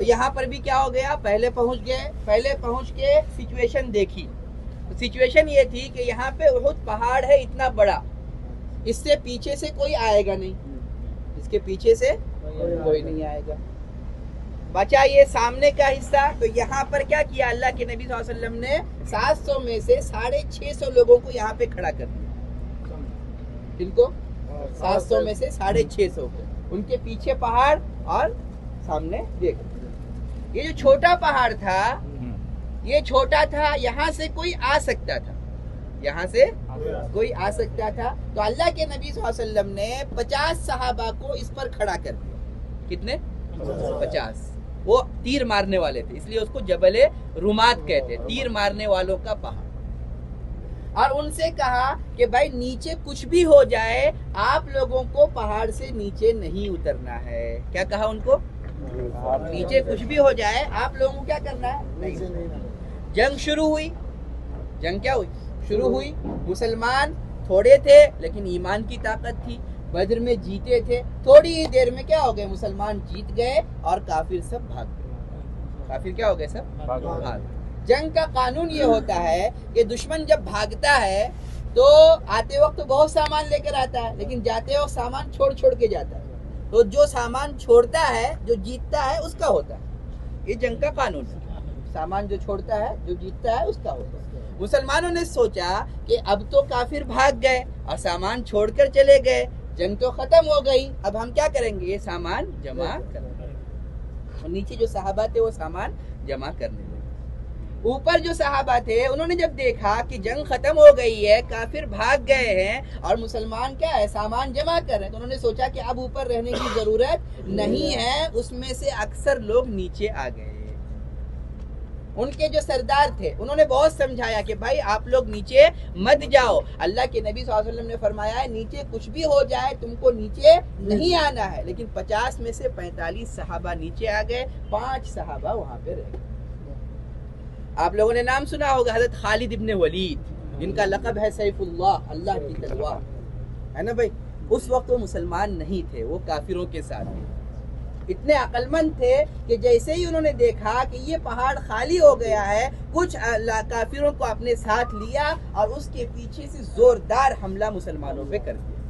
تو یہاں پر بھی کیا ہو گیا، پہلے پہنچ کے سچویشن دیکھی. سچویشن یہ تھی کہ یہاں پہ احد پہاڑ ہے اتنا بڑا، اس سے پیچھے سے کوئی آئے گا نہیں، اس کے پیچھے سے کوئی نہیں آئے گا. بچا یہ سامنے کا حصہ. تو یہاں پر کیا کیا اللہ کے نبی صلی اللہ علیہ وسلم نے 700 میں سے 650 لوگوں کو یہاں پہ کھڑا کر دیا. جن کو 700 میں سے 650 کو، ان کے پیچھے پہاڑ اور سامنے دیکھ. یہ جو چھوٹا پہاڑ تھا، یہ چھوٹا تھا، یہاں سے کوئی آ سکتا تھا، یہاں سے کوئی آ سکتا تھا. تو اللہ کے نبی صلی اللہ علیہ وسلم نے 50 صحابہ کو اس پر کھڑا کر دیا. کتنے؟ 50. وہ تیر مارنے والے تھے، اس لیے اس کو جبل رمات کہتے، تیر مارنے والوں کا پہاڑ. اور ان سے کہا کہ بھائی نیچے کچھ بھی ہو جائے، آپ لوگوں کو پہاڑ سے نیچے نہیں اترنا ہے. کیا کہا ان کو؟ نیچے کچھ بھی ہو جائے آپ لوگوں کو کیا کرنا ہے؟ نہیں. جنگ شروع ہوئی. جنگ کیا ہوئی؟ شروع ہوئی. مسلمان تھوڑے تھے لیکن ایمان کی طاقت تھی، بدر میں جیتے تھے. تھوڑی ہی دیر میں کیا ہو گئے؟ مسلمان جیت گئے اور کافر سب بھاگ گئے. کافر کیا ہو گئے؟ سب بھاگ. جنگ کا قانون یہ ہوتا ہے کہ دشمن جب بھاگتا ہے تو آتے وقت تو بہت سامان لے کر آتا ہے، لیکن جاتے وقت سامان چھوڑ کے جاتا ہے. تو جو سامان چھوڑتا ہے، جو جیتتا ہے، اس کا ہوتا ہے. یہ جنگ کا قانون ہے. سامان جو چھوڑتا ہے، جو جیتتا ہے، اس کا ہوتا ہے. مسلمانوں نے سوچا کہ اب تو کافر بھاگ گئے اور سامان چھوڑ کر چلے گئے، جنگ تو ختم ہو گئی، اب ہم کیا کریں گے؟ یہ سامان جمع کریں گے. اور نیچے جو صحابہ تھے وہ سامان جمع کرنے لگے. اوپر جو صحابہ تھے انہوں نے جب دیکھا کہ جنگ ختم ہو گئی ہے، کافر بھاگ گئے ہیں اور مسلمان کیا ہے؟ سامان جمع کر رہے ہیں، تو انہوں نے سوچا کہ اب اوپر رہنے کی ضرورت نہیں ہے. اس میں سے اکثر لوگ نیچے آ گئے. ان کے جو سردار تھے انہوں نے بہت سمجھایا کہ بھائی آپ لوگ نیچے مت جاؤ. اللہ کے نبی صلی اللہ علیہ وسلم نے فرمایا ہے نیچے کچھ بھی ہو جائے تم کو نیچے نہیں آنا ہے. لیکن 50 میں سے 45 صحابہ نیچے آ گئے، 5 صحابہ وہاں پہ رہ گئے. آپ لوگوں نے نام سنا ہوگا حضرت خالد ابن ولید، جن کا لقب ہے سیف اللہ، اللہ کی تلوار، ہے نا بھائی. اس وقت وہ مسلمان نہیں تھے، وہ کافروں کے ساتھ تھے. اتنے عقل مند تھے کہ جیسے ہی انہوں نے دیکھا کہ یہ پہاڑ خالی ہو گیا ہے، کچھ کافروں کو اپنے ساتھ لیا اور اس کے پیچھے سے زوردار حملہ مسلمانوں پہ کر دیا.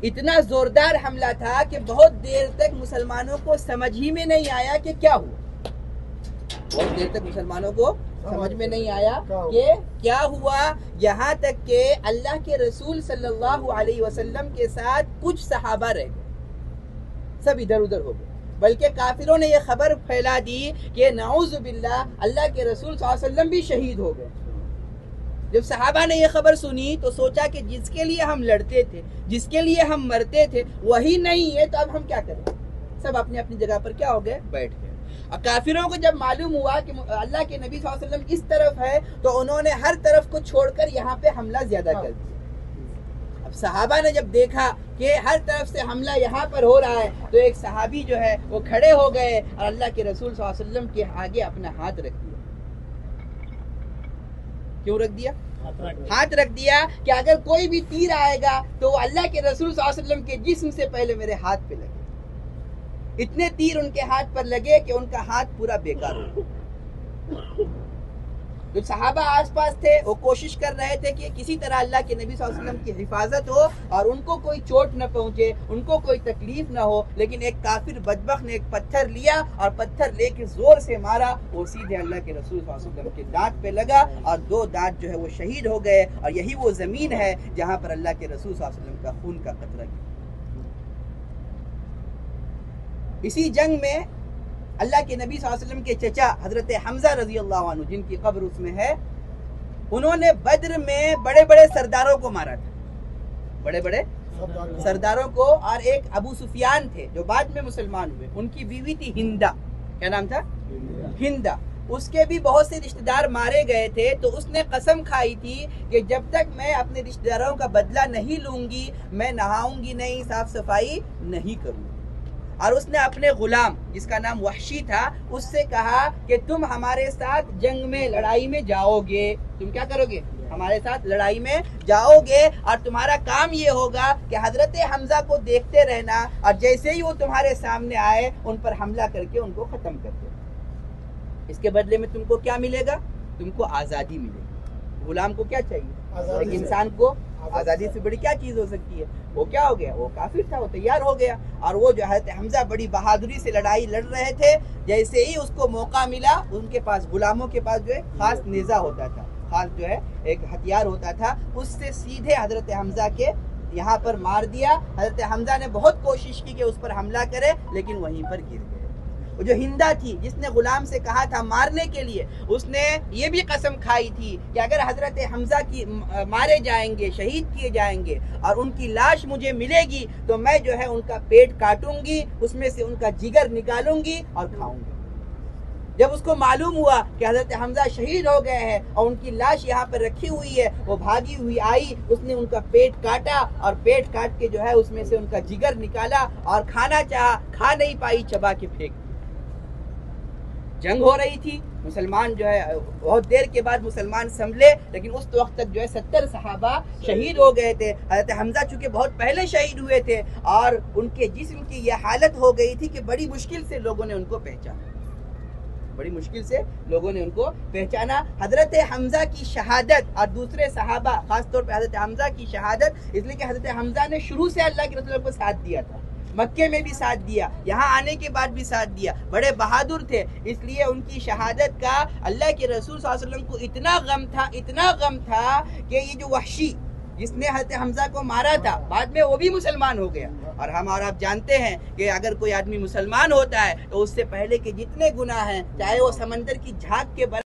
اتنا زوردار حملہ تھا کہ بہت دیر تک مسلمانوں کو سمجھ ہی میں نہیں آیا کہ کیا ہوا. بہت دیر تک مسلمانوں کو سمجھ میں نہیں آیا کہ کیا ہوا، یہاں تک کہ اللہ کے رسول صلی اللہ علیہ وسلم کے ساتھ کچھ صحابہ رہ گئے، سب ادھر ادھر ہو گئے. بلکہ کافروں نے یہ خبر پھیلا دی کہ نعوذ باللہ اللہ کے رسول صلی اللہ علیہ وسلم بھی شہید ہو گئے. جب صحابہ نے یہ خبر سنی تو سوچا کہ جس کے لیے ہم لڑتے تھے، جس کے لیے ہم مرتے تھے، وہی نہیں ہے، تو اب ہم کیا کریں؟ سب اپنی اپنی جگہ پر کیا ہو گئے؟ بیٹھ گئے. اور کافروں کو جب معلوم ہوا کہ اللہ کے نبی صلی اللہ علیہ وسلم اس طرف ہے تو انہوں نے ہر طرف کو چھوڑ کر یہاں پہ حملہ زیادہ کر دیا. اب صحابہ نے جب دیکھا کہ ہر طرف سے حملہ یہاں پر ہو رہا ہے تو ایک صحابی جو ہے وہ کھڑے ہو گئے اور اللہ کے رسول صلی اللہ علیہ وسلم کے آگے اپنا ہاتھ رکھ دیا. کیوں رکھ دیا؟ ہاتھ رکھ دیا کہ اگر کوئی بھی تیر آئے گا تو وہ اللہ کے رسول صلی اللہ علیہ وسلم کے جسم سے پہلے میرے ہاتھ پہ لگے. اتنے تیر ان کے ہاتھ پر لگے کہ ان کا ہاتھ پورا بیکار ہو گیا. جو صحابہ آس پاس تھے وہ کوشش کر رہے تھے کہ کسی طرح اللہ کے نبی صلی اللہ علیہ وسلم کی حفاظت ہو اور ان کو کوئی چوٹ نہ پہنچے، ان کو کوئی تکلیف نہ ہو. لیکن ایک کافر بدبخت نے ایک پتھر لیا اور پتھر لے کے زور سے مارا، وہ سیدھے اللہ کے رسول صلی اللہ علیہ وسلم کے دانت پہ لگا اور 2 دانت جو ہے وہ شہید ہو گئے. اور یہی وہ زمین ہے جہاں پر اللہ کے رسول صلی اللہ علیہ وسلم کا خون کا قطرہ گیا. اسی جنگ میں اللہ کے نبی صلی اللہ علیہ وسلم کے چچا حضرت حمزہ رضی اللہ عنہ، جن کی قبر اس میں ہے، انہوں نے بدر میں بڑے بڑے سرداروں کو مارا تھا، بڑے بڑے سرداروں کو. اور ایک ابو سفیان تھے جو بعد میں مسلمان ہوئے، ان کی بیوی تھی ہندا. کیا نام تھا؟ ہندا. اس کے بھی بہت سے رشتہ دار مارے گئے تھے. تو اس نے قسم کھائی تھی کہ جب تک میں اپنے رشتہ داروں کا بدلہ نہیں لوں گی، میں نہاؤں گی نہیں، صاف صفائی نہیں کروں گی. اور اس نے اپنے غلام جس کا نام وحشی تھا اس سے کہا کہ تم ہمارے ساتھ جنگ میں، لڑائی میں جاؤ گے. تم کیا کرو گے؟ ہمارے ساتھ لڑائی میں جاؤ گے اور تمہارا کام یہ ہوگا کہ حضرت حمزہ کو دیکھتے رہنا اور جیسے ہی وہ تمہارے سامنے آئے ان پر حملہ کر کے ان کو ختم کر دو. اس کے بدلے میں تم کو کیا ملے گا؟ تم کو آزادی ملے گی. غلام کو کیا چاہیے؟ ایک انسان کو آزادی سے بڑی کیا چیز ہو سکتی ہے؟ وہ کیا ہو گیا؟ وہ کافر تھا، وہ تیار ہو گیا. اور وہ جو حضرت حمزہ بڑی بہادری سے لڑائی لڑ رہے تھے، جیسے ہی اس کو موقع ملا ان کے پاس غلاموں کے پاس جو ہے خاص نیزہ ہوتا تھا، خاص جو ہے ایک ہتھیار ہوتا تھا، اس سے سیدھے حضرت حمزہ کے یہاں پر مار دیا. حضرت حمزہ نے بہت کوشش کی کہ اس پر حملہ کرے لیکن وہیں پر گر گئے. وہ جو ہندا تھی جس نے غلام سے کہا تھا مارنے کے لیے، اس نے یہ بھی قسم کھائی تھی کہ اگر حضرت حمزہ کی مارے جائیں گے، شہید کیے جائیں گے اور ان کی لاش مجھے ملے گی تو میں جو ہے ان کا پیٹ کاٹوں گی، اس میں سے ان کا جگر نکالوں گی اور کھاؤں گی. جب اس کو معلوم ہوا کہ حضرت حمزہ شہید ہو گئے ہیں اور ان کی لاش یہاں پر رکھی ہوئی ہے، وہ بھاگی ہوئی آئی، اس نے ان کا پیٹ کاٹا اور پیٹ کاٹ کے جو ہے اس میں سے ان کا جگر نکالا اور کھانا چاہا، کھا نہیں پائی، چبا کے پھینک. جنگ ہو رہی تھی، مسلمان جو ہے بہت دیر کے بعد مسلمان سنبھلے، لیکن اس وقت تک جو ہے 70 صحابہ شہید ہو گئے تھے. حضرت حمزہ چونکہ بہت پہلے شہید ہوئے تھے اور ان کے جسم کی یہ حالت ہو گئی تھی کہ بڑی مشکل سے لوگوں نے ان کو پہچانا، بڑی مشکل سے لوگوں نے ان کو پہچانا. حضرت حمزہ کی شہادت اور دوسرے صحابہ، خاص طور پہ حضرت حمزہ کی شہادت، اس لیے کہ حضرت حمزہ نے شروع سے اللہ کے رسول کو ساتھ دیا تھا، مکے میں بھی ساتھ دیا، یہاں آنے کے بعد بھی ساتھ دیا، بڑے بہادر تھے. اس لیے ان کی شہادت کا اللہ کے رسول صلی اللہ علیہ وسلم کو اتنا غم تھا کہ یہ جو وحشی جس نے حضرت حمزہ کو مارا تھا بعد میں وہ بھی مسلمان ہو گیا. اور ہم اور آپ جانتے ہیں کہ اگر کوئی آدمی مسلمان ہوتا ہے تو اس سے پہلے کے جتنے گناہ ہیں، چاہے وہ سمندر کی جھاگ کے